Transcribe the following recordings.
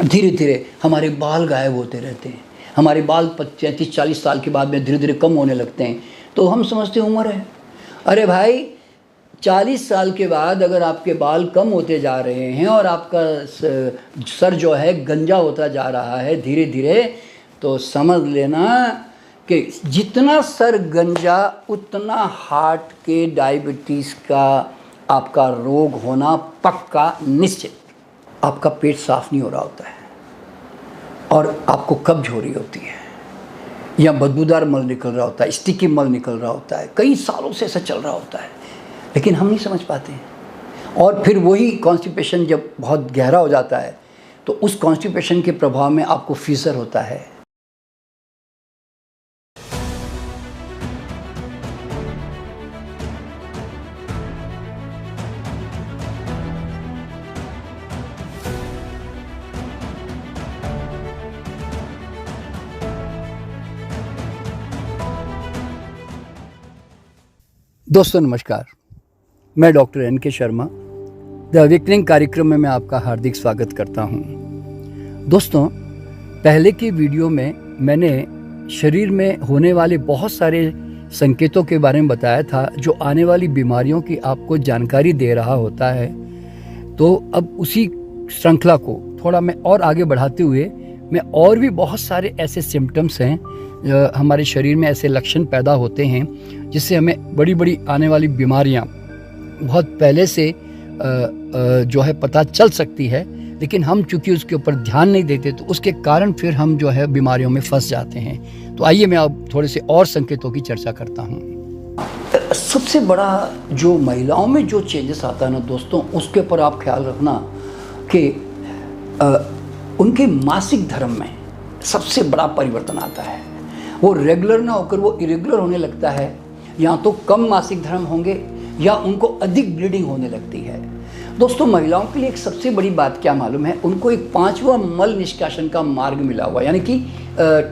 धीरे धीरे हमारे बाल गायब होते रहते हैं। हमारे बाल 35-40 साल के बाद में धीरे धीरे कम होने लगते हैं। तो हम समझते हैं उम्र है। अरे भाई, 40 साल के बाद अगर आपके बाल कम होते जा रहे हैं और आपका सर जो है गंजा होता जा रहा है धीरे धीरे, तो समझ लेना कि जितना सर गंजा उतना हार्ट के डायबिटीज़ का आपका रोग होना पक्का निश्चित। आपका पेट साफ नहीं हो रहा होता है और आपको कब्ज हो रही होती है या बदबूदार मल निकल रहा होता है, स्टिकी मल निकल रहा होता है, कई सालों से ऐसा चल रहा होता है, लेकिन हम नहीं समझ पाते हैं। और फिर वही कॉन्स्टिपेशन जब बहुत गहरा हो जाता है तो उस कॉन्स्टिपेशन के प्रभाव में आपको फीसर होता है। दोस्तों नमस्कार, मैं doctor NK. Sharma the awakening कार्यक्रम में मैं आपका हार्दिक स्वागत करता हूं। दोस्तों, पहले की वीडियो में मैंने शरीर में होने वाले बहुत सारे संकेतों के बारे में बताया था जो आने वाली बीमारियों की आपको जानकारी दे रहा होता है। तो अब उसी श्रृंखला को थोड़ा मैं और आगे बढ़ाते हुए मैं और भी बहुत सारे ऐसे सिम्टम्स हैं, हमारे शरीर में ऐसे लक्षण पैदा होते हैं जिससे हमें बड़ी बड़ी आने वाली बीमारियां बहुत पहले से जो है पता चल सकती है, लेकिन हम चूंकि उसके ऊपर ध्यान नहीं देते तो उसके कारण फिर हम जो है बीमारियों में फंस जाते हैं। तो आइए मैं अब थोड़े से और संकेतों की चर्चा करता हूँ। सबसे बड़ा जो महिलाओं में जो चेंजेस आता है ना दोस्तों, उसके ऊपर आप ख्याल रखना कि उनके मासिक धर्म में सबसे बड़ा परिवर्तन आता है। वो रेगुलर ना होकर वो इरेगुलर होने लगता है, या तो कम मासिक धर्म होंगे या उनको अधिक ब्लीडिंग होने लगती है। दोस्तों, महिलाओं के लिए एक सबसे बड़ी बात क्या मालूम है, उनको एक 5वां मल निष्कासन का मार्ग मिला हुआ, यानी कि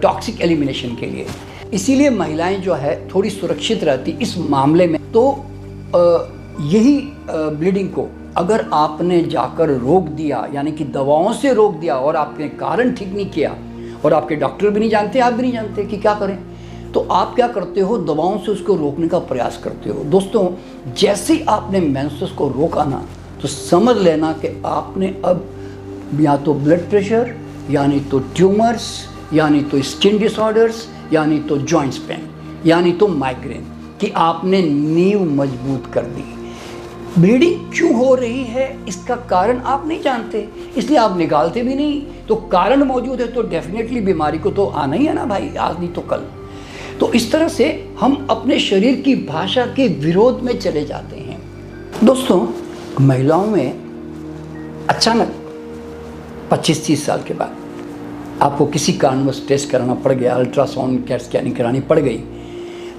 टॉक्सिक एलिमिनेशन के लिए। इसीलिए महिलाएं जो है थोड़ी सुरक्षित रहती इस मामले में। तो यही ब्लीडिंग को अगर आपने जाकर रोक दिया, यानी कि दवाओं से रोक दिया और आपने कारण ठीक नहीं किया और आपके डॉक्टर भी नहीं जानते, आप भी नहीं जानते कि क्या करें, तो आप क्या करते हो, दवाओं से उसको रोकने का प्रयास करते हो। दोस्तों, जैसे ही आपने मेंसेस को रोका ना, तो समझ लेना कि आपने अब या तो ब्लड प्रेशर, यानी तो ट्यूमर्स, यानी तो स्किन डिसऑर्डर्स, यानी तो जॉइंट्स पेन, यानी तो माइग्रेन कि आपने नींव मजबूत कर दी। ब्लीडिंग क्यों हो रही है इसका कारण आप नहीं जानते, इसलिए आप निकालते भी नहीं। तो कारण मौजूद है तो डेफिनेटली बीमारी को तो आना ही है ना भाई, आज नहीं तो कल। तो इस तरह से हम अपने शरीर की भाषा के विरोध में चले जाते हैं। दोस्तों, महिलाओं में अचानक 25-30 साल के बाद आपको किसी कारणवश टेस्ट कराना पड़ गया, अल्ट्रासाउंड कैट स्कैनिंग करानी पड़ गई,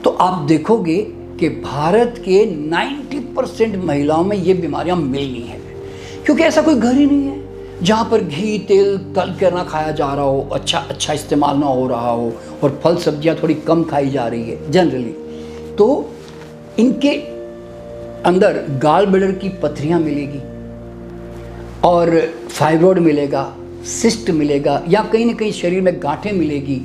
तो आप देखोगे कि भारत के 90% महिलाओं में ये बीमारियां मिलनी है, क्योंकि ऐसा कोई घर ही नहीं है जहाँ पर घी तेल तल कर ना खाया जा रहा हो, अच्छा इस्तेमाल ना हो रहा हो, और फल सब्जियाँ थोड़ी कम खाई जा रही है जनरली। तो इनके अंदर गाल ब्लैडर की पथरियाँ मिलेगी और फाइब्रॉइड मिलेगा, सिस्ट मिलेगा, या कहीं ना कहीं शरीर में गांठें मिलेगी,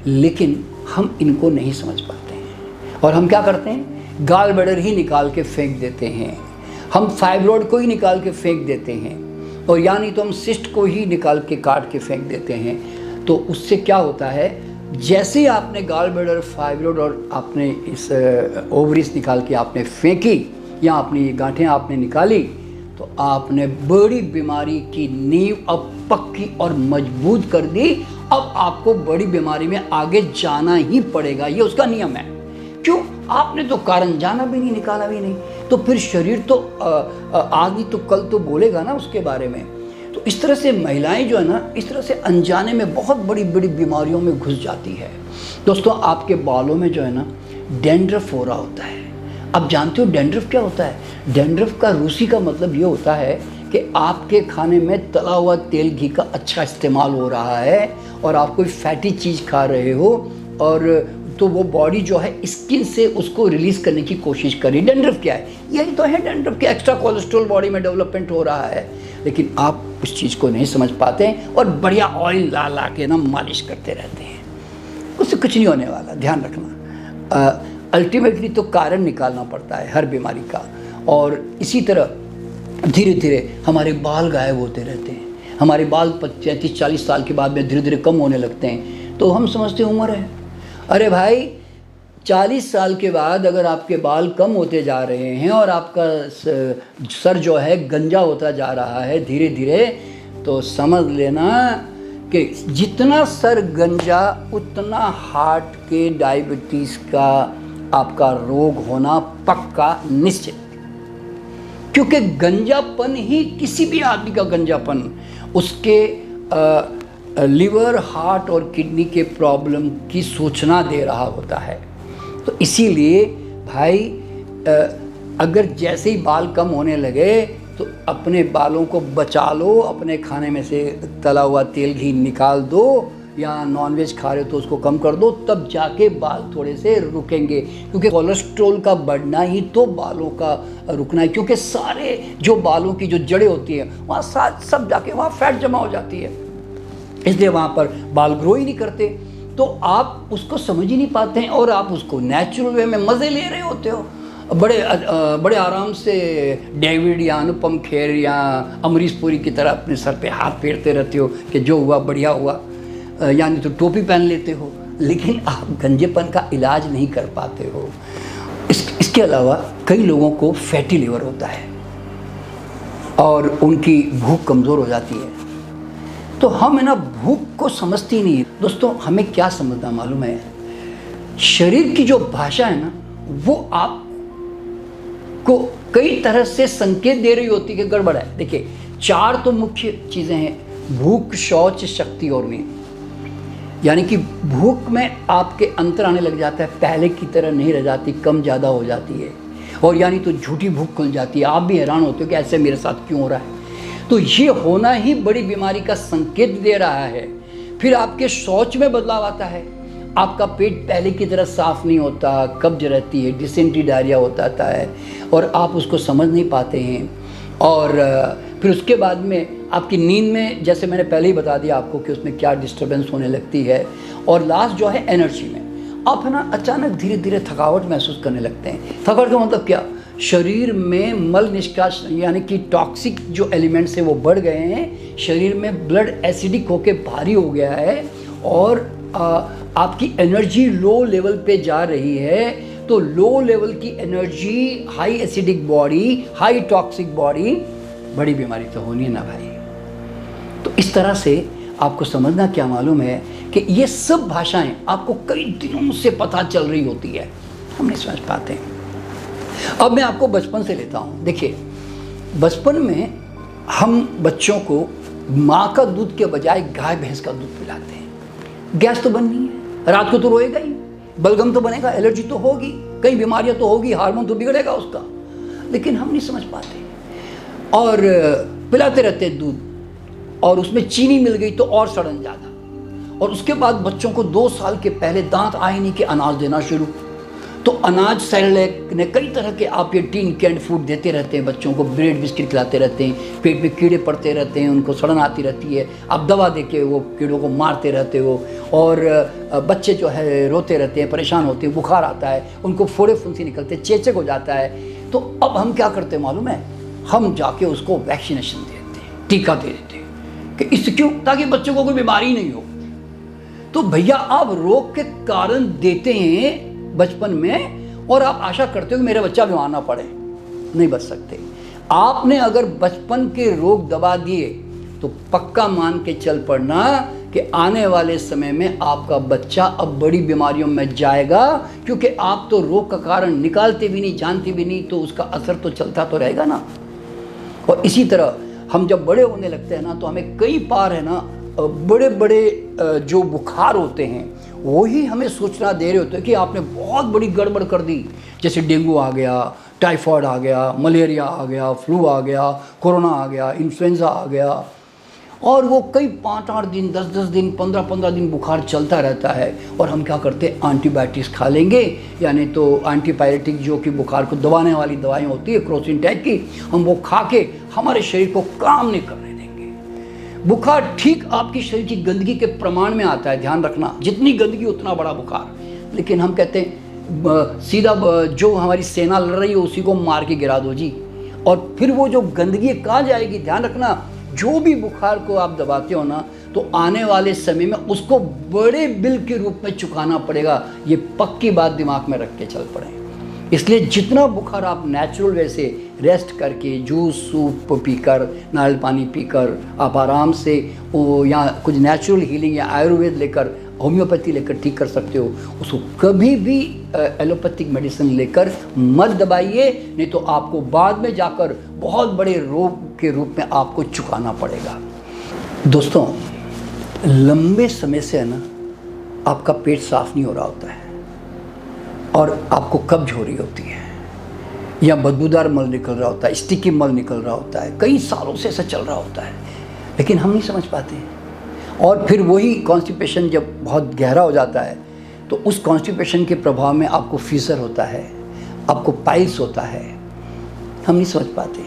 लेकिन हम इनको नहीं समझ पाते हैं और हम क्या करते हैं, गाल ब्लैडर ही निकाल के फेंक देते हैं, हम फाइब्रॉइड को ही निकाल के फेंक देते हैं, और यानी तो हम सिस्ट को ही निकाल के काट के फेंक देते हैं। तो उससे क्या होता है, जैसे ही आपने गाल ब्लैडर, फाइब्रॉइड और आपने इस ओवरीज निकाल के आपने फेंकी या अपनी गांठें आपने निकाली, तो आपने बड़ी बीमारी की नींव अब पक्की और मजबूत कर दी। अब आपको बड़ी बीमारी में आगे जाना ही पड़ेगा, ये उसका नियम है। क्यों? आपने तो कारण जाना भी नहीं, निकाला भी नहीं, तो फिर शरीर तो आज नहीं तो कल तो बोलेगा ना उसके बारे में। तो इस तरह से महिलाएं जो है ना, इस तरह से अनजाने में बहुत बड़ी बड़ी बीमारियों में घुस जाती है। दोस्तों, आपके बालों में जो है ना डैंड्रफ हो रहा होता है। अब जानते हो डैंड्रफ क्या होता है? डैंड्रफ का रूसी का मतलब ये होता है कि आपके खाने में तला हुआ तेल घी का अच्छा इस्तेमाल हो रहा है और आप कोई फैटी चीज़ खा रहे हो, और तो वो बॉडी जो है स्किन से उसको रिलीज़ करने की कोशिश कर रही है। डैंड्रफ क्या है? यही तो है डैंड्रफ, के एक्स्ट्रा कोलेस्ट्रॉल बॉडी में डेवलपमेंट हो रहा है। लेकिन आप उस चीज़ को नहीं समझ पाते हैं और बढ़िया ऑयल ला ला के ना मालिश करते रहते हैं। उससे कुछ नहीं होने वाला, ध्यान रखना। अल्टीमेटली तो कारण निकालना पड़ता है हर बीमारी का। और इसी तरह धीरे धीरे हमारे बाल गायब होते रहते हैं। हमारे बाल 35-40 साल के बाद में धीरे धीरे कम होने लगते हैं, तो हम समझते हैं उम्र है। अरे भाई, 40 साल के बाद अगर आपके बाल कम होते जा रहे हैं और आपका सर जो है गंजा होता जा रहा है धीरे धीरे, तो समझ लेना कि जितना सर गंजा उतना हार्ट के डायबिटीज़ का आपका रोग होना पक्का निश्चित। क्योंकि गंजापन ही, किसी भी आदमी का गंजापन उसके लिवर, हार्ट और किडनी के प्रॉब्लम की सूचना दे रहा होता है। तो इसीलिए भाई, अगर जैसे ही बाल कम होने लगे तो अपने बालों को बचा लो, अपने खाने में से तला हुआ तेल घी निकाल दो, या नॉनवेज खा रहे हो तो उसको कम कर दो, तब जाके बाल थोड़े से रुकेंगे। क्योंकि कोलेस्ट्रॉल का बढ़ना ही तो बालों का रुकना है। क्योंकि सारे जो बालों की जो जड़ें होती हैं वहाँ सब जाके वहाँ फैट जमा हो जाती है, इसलिए वहाँ पर बाल ग्रो ही नहीं करते। तो आप उसको समझ ही नहीं पाते हैं और आप उसको नेचुरल वे में मज़े ले रहे होते हो। बड़े आराम से डेविड या अनुपम खेर या अमरीश पुरी की तरह अपने सर पे हाथ फेरते रहते हो कि जो हुआ बढ़िया हुआ, यानी तो टोपी पहन लेते हो, लेकिन आप गंजेपन का इलाज नहीं कर पाते हो। इसके अलावा कई लोगों को फैटी लिवर होता है और उनकी भूख कमज़ोर हो जाती है। तो हम है ना भूख को समझती नहीं। दोस्तों, हमें क्या समझना मालूम है, शरीर की जो भाषा है ना वो आपको कई तरह से संकेत दे रही होती है कि गड़बड़ है। देखिए, 4 तो मुख्य चीज़ें हैं: भूख, शौच, शक्ति और नींद। यानी कि भूख में आपके अंतर आने लग जाता है, पहले की तरह नहीं रह जाती, कम ज़्यादा हो जाती है। और यानी तो झूठी भूख खुल जाती है। आप भी हैरान होते हो कि ऐसे मेरे साथ क्यों हो रहा है। तो ये होना ही बड़ी बीमारी का संकेत दे रहा है। फिर आपके शौच में बदलाव आता है, आपका पेट पहले की तरह साफ नहीं होता, कब्ज रहती है, डिसेंट्री, डायरिया होता है और आप उसको समझ नहीं पाते हैं। और फिर उसके बाद में आपकी नींद में, जैसे मैंने पहले ही बता दिया आपको कि उसमें क्या डिस्टर्बेंस होने लगती है। और लास्ट जो है एनर्जी में, आप है ना अचानक धीरे धीरे थकावट महसूस करने लगते हैं। थकावट का मतलब क्या, शरीर में मल निष्कासन यानी कि टॉक्सिक जो एलिमेंट्स हैं वो बढ़ गए हैं, शरीर में ब्लड एसिडिक होके भारी हो गया है और आपकी एनर्जी लो लेवल पे जा रही है। तो लो लेवल की energy, high acidic body, high toxic body, बड़ी बीमारी तो होनी है ना भाई। तो इस तरह से आपको समझना क्या मालूम है कि ये सब भाषाएं आपको कई दिनों से पता चल रही होती है, हम नहीं समझ पाते हैं। अब मैं आपको बचपन से लेता हूँ। देखिए, बचपन में हम बच्चों को माँ का दूध के बजाय गाय भैंस का दूध पिलाते हैं। गैस तो बननी है, रात को तो रोएगा ही, बलगम तो बनेगा, एलर्जी तो होगी, कई बीमारियां तो होगी, हार्मोन तो बिगड़ेगा उसका, लेकिन हम नहीं समझ पाते और पिलाते रहते हैं दूध। और उसमें चीनी मिल गई तो और सड़न ज़्यादा। और उसके बाद बच्चों को 2 साल के पहले दांत आए नहीं कि अनाज देना शुरू। तो अनाज, सेरेलैक ने कई तरह के आप ये टीन कैंड फूड देते रहते हैं बच्चों को, ब्रेड बिस्किट खिलाते रहते हैं, पेट में कीड़े पड़ते रहते हैं, उनको सड़न आती रहती है, आप दवा दे के वो कीड़ों को मारते रहते हो और बच्चे जो है रोते रहते हैं, परेशान होते हैं, बुखार आता है, उनको फोड़े फुंसी निकलते हैं, चेचक हो जाता है। तो अब हम क्या करते हैं मालूम है, हम जाके उसको वैक्सीनेशन देते हैं, टीका दे देते हैं कि इससे क्यों, ताकि बच्चों को कोई बीमारी नहीं हो। तो भैया, आप रोग के कारण देते हैं बचपन में और आप आशा करते हो कि मेरा बच्चा बीमार ना पड़े। नहीं बच सकते। आपने अगर बचपन के रोग दबा दिए तो पक्का मान के चल पड़ना कि आने वाले समय में आपका बच्चा अब बड़ी बीमारियों में जाएगा, क्योंकि आप तो रोग का कारण निकालते भी नहीं, जानते भी नहीं, तो उसका असर तो चलता तो रहेगा ना। और इसी तरह हम जब बड़े होने लगते हैं ना, तो हमें कई बार है ना बड़े बड़े जो बुखार होते हैं वही हमें सूचना दे रहे होते हैं कि आपने बहुत बड़ी गड़बड़ कर दी। जैसे डेंगू आ गया, टाइफाइड आ गया, मलेरिया आ गया, फ्लू आ गया, कोरोना आ गया, इन्फ्लुएंजा आ गया, और वो कई 5-8 दिन, 10-10 दिन, 15-15 दिन बुखार चलता रहता है। और हम क्या करते हैं, एंटीबायोटिक्स खा लेंगे, यानी तो एंटीपायरेटिक जो कि बुखार को दबाने वाली दवाएं होती है, क्रोसिन टाइप की, हम वो खा के हमारे शरीर को काम नहीं करने देंगे। बुखार ठीक आपकी शरीर की गंदगी के प्रमाण में आता है, ध्यान रखना, जितनी गंदगी उतना बड़ा बुखार। लेकिन हम कहते हैं सीधा जो हमारी सेना लड़ रही है उसी को मार के गिरा दो जी, और फिर वो जो गंदगी कहाँ जाएगी। ध्यान रखना, जो भी बुखार को आप दबाते हो ना, तो आने वाले समय में उसको बड़े बिल के रूप में चुकाना पड़ेगा। ये पक्की बात दिमाग में रख के चल पड़े। इसलिए जितना बुखार आप नेचुरल वे से रेस्ट करके, जूस सूप पीकर, नारियल पानी पीकर आप आराम से या कुछ नेचुरल हीलिंग या आयुर्वेद लेकर, होम्योपैथी लेकर ठीक कर सकते हो, उसको कभी भी एलोपैथिक मेडिसिन लेकर मत दबाइए, नहीं तो आपको बाद में जाकर बहुत बड़े रोग के रूप में आपको चुकाना पड़ेगा। दोस्तों, लंबे समय से है ना आपका पेट साफ नहीं हो रहा होता है और आपको कब्ज हो रही होती है, या बदबूदार मल निकल रहा होता है, स्टिकी मल निकल रहा होता है, कई सालों से ऐसा चल रहा होता है, लेकिन हम नहीं समझ पाते। और फिर वही कॉन्स्टिपेशन जब बहुत गहरा हो जाता है तो उस कॉन्स्टिपेशन के प्रभाव में आपको फीसर होता है, आपको पाइल्स होता है, हम नहीं समझ पाते।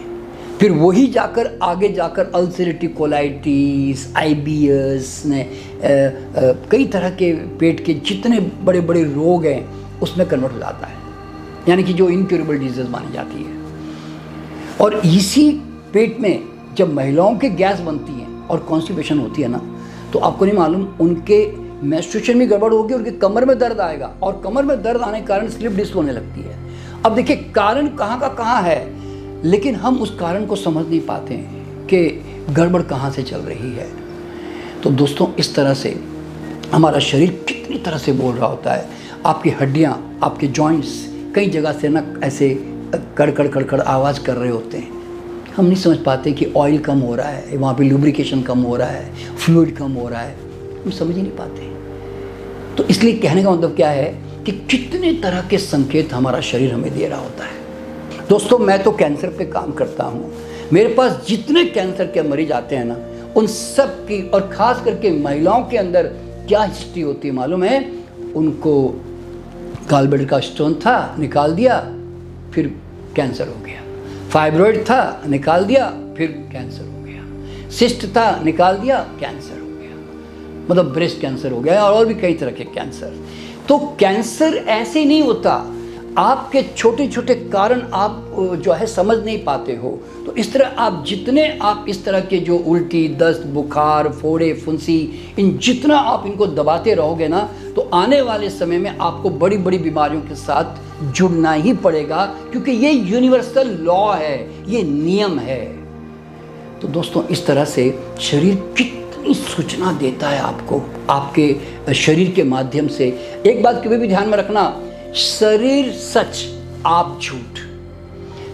फिर वही जाकर आगे जाकर अल्सरेटिव कोलाइटिस, IBS ने कई तरह के पेट के जितने बड़े बड़े रोग हैं उसमें कन्वर्ट हो जाता है, यानी कि जो इनक्यूरेबल डिजीज मानी जाती है। और इसी पेट में जब महिलाओं के गैस बनती है और कॉन्स्टिपेशन होती है ना, तो आपको नहीं मालूम उनके मेंस्ट्रुएशन में गड़बड़ होगी, उनके कमर में दर्द आएगा, और कमर में दर्द आने के कारण स्लिप डिस्क होने लगती है। अब देखिए, कारण कहाँ का कहाँ है, लेकिन हम उस कारण को समझ नहीं पाते हैं कि गड़बड़ कहाँ से चल रही है। तो दोस्तों, इस तरह से हमारा शरीर कितनी तरह से बोल रहा होता है। आपकी हड्डियाँ, आपके जॉइंट्स कई जगह से ना ऐसे कड़कड़ कड़कड़ आवाज़ कर रहे होते हैं। हम नहीं समझ पाते कि ऑयल कम हो रहा है, वहाँ पे लुब्रिकेशन कम हो रहा है, फ्लूइड कम हो रहा है, हम समझ ही नहीं पाते। तो इसलिए कहने का मतलब क्या है कि कितने तरह के संकेत हमारा शरीर हमें दे रहा होता है। दोस्तों, मैं तो कैंसर पे काम करता हूँ। मेरे पास जितने कैंसर के मरीज आते हैं ना, उन सब की, और ख़ास करके महिलाओं के अंदर क्या हिस्ट्री होती है मालूम है? उनको गॉलब्लैडर का स्टोन था, निकाल दिया, फिर कैंसर हो गया। फाइब्रॉइड था, निकाल दिया, फिर कैंसर हो गया। सिस्ट था, निकाल दिया, कैंसर हो गया, मतलब ब्रेस्ट कैंसर हो गया, और भी कई तरह के कैंसर। तो कैंसर ऐसे नहीं होता, आपके छोटे छोटे कारण आप जो है समझ नहीं पाते हो। तो इस तरह आप जितने आप इस तरह के जो उल्टी, दस्त, बुखार, फोड़े, फुंसी, इन जितना आप इनको दबाते रहोगे ना, तो आने वाले समय में आपको बड़ी बड़ी बीमारियों के साथ जुड़ना ही पड़ेगा, क्योंकि ये यूनिवर्सल लॉ है, ये नियम है। तो दोस्तों, इस तरह से शरीर कितनी सूचना देता है आपको, आपके शरीर के माध्यम से। एक बात कभी भी ध्यान में रखना, शरीर सच, आप झूठ।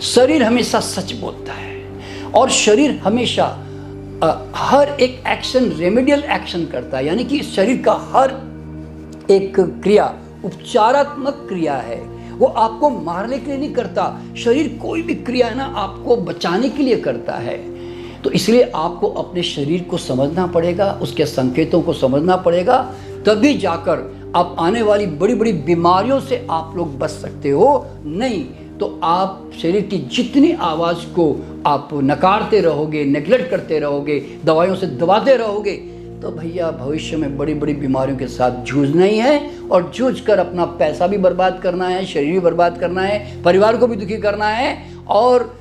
शरीर हमेशा सच बोलता है, और शरीर हमेशा हर एक एक्शन रेमेडियल एक्शन करता है, यानी कि शरीर का हर एक क्रिया उपचारात्मक क्रिया है। वो आपको मारने के लिए नहीं करता। शरीर कोई भी क्रिया है ना, आपको बचाने के लिए करता है। तो इसलिए आपको अपने शरीर को समझना पड़ेगा, उसके संकेतों को समझना पड़ेगा, तभी जाकर आप आने वाली बड़ी बड़ी बीमारियों से आप लोग बच सकते हो। नहीं तो आप शरीर की जितनी आवाज़ को आप नकारते रहोगे, नेग्लेक्ट करते रहोगे, दवाइयों से दबाते रहोगे, तो भैया भविष्य में बड़ी बड़ी बीमारियों के साथ जूझना ही है, और जूझ कर अपना पैसा भी बर्बाद करना है, शरीर भी बर्बाद करना है, परिवार को भी दुखी करना है, और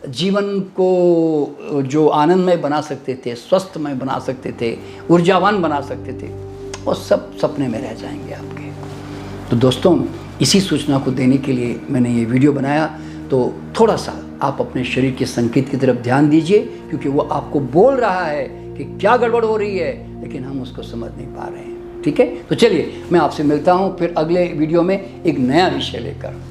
जीवन को जो आनंदमय बना सकते थे, स्वस्थमय बना सकते थे, ऊर्जावान बना सकते थे, और सब सपने में रह जाएंगे आपके। तो दोस्तों, इसी सूचना को देने के लिए मैंने ये वीडियो बनाया। तो थोड़ा सा आप अपने शरीर के संकेत की तरफ ध्यान दीजिए, क्योंकि वो आपको बोल रहा है कि क्या गड़बड़ हो रही है, लेकिन हम उसको समझ नहीं पा रहे हैं। ठीक है, तो चलिए मैं आपसे मिलता हूँ फिर अगले वीडियो में एक नया विषय लेकर।